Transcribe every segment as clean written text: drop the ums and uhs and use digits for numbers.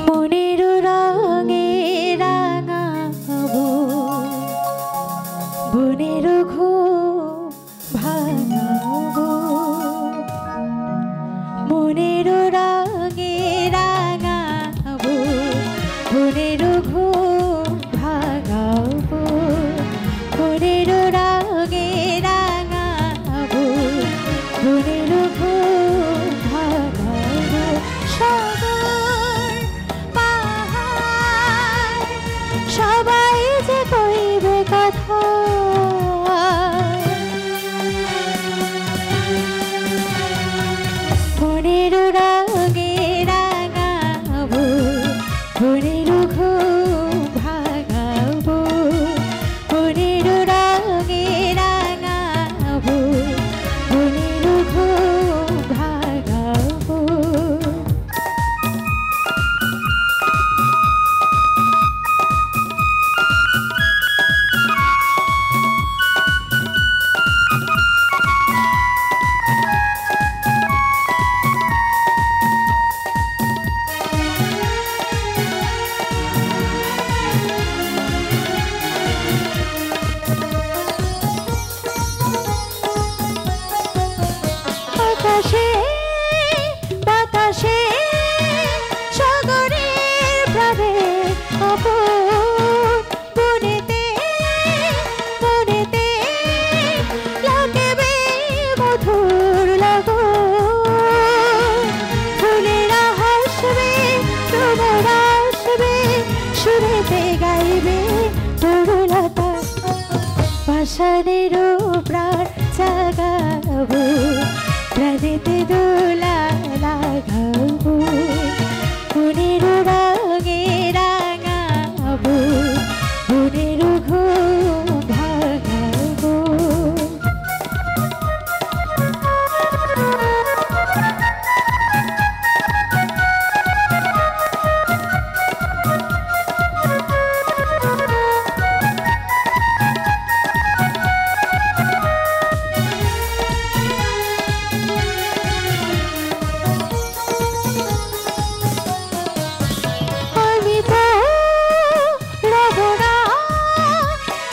মনের রঙে রাঙাবো বনের ঘুম ভাঙাবো মনের রঙে রাঙাবো বনের ঘুম ভাঙাবো মনের রঙে রাঙাবো বনের ঘুম ভাঙাবো সাগর পাহাড় সবাই যে কইবে কথা মনের রঙে রাঙাবো বনের ঘুম ভাঙাবো মনের রঙে রাঙাবো বনের ঘুম ভাঙাবো আকাশে বাতাসে সাগরের প্রাণে আপন বনেতে বনেতে লাগবে মধুর লাগন ফুলেরা হাসবে তোমরা আসবে সুরেতে গাইবে তরুলতা পাষাণের প্রাণ জাগাবো প্রাণেতে দোলা লাগাবো মনের রঙে রাঙাবো বনের ঘুম ভাঙাবো আমি তো রব না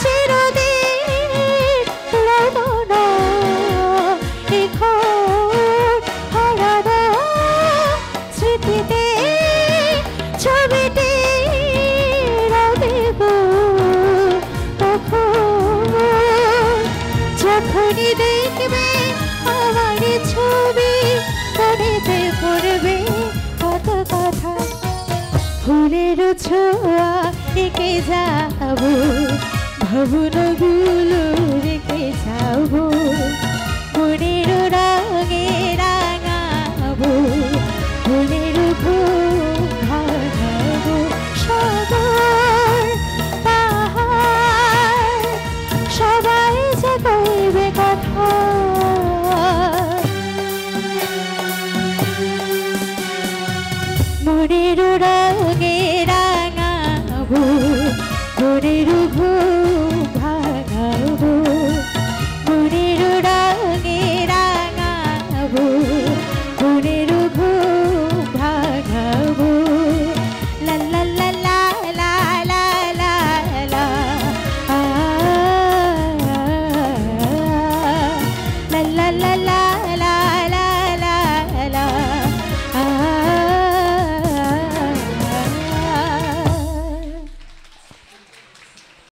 চিরদিন রব না এখন হারানো স্মৃতিতে ছবিটি রাখিব তখন যখনই দেখবে আমার ছবি মনেতে পড়বে কত কথা ফুলের ছোঁয়া এঁকে যাবো ভাবনাগুলো রেখে যাবো মনের রঙে রাঙাবো মনের ঘুম ভাঙাবো সাগর পাহাড় সবাই যে কইবে কথা মনের রঙে রাঙাবো বনের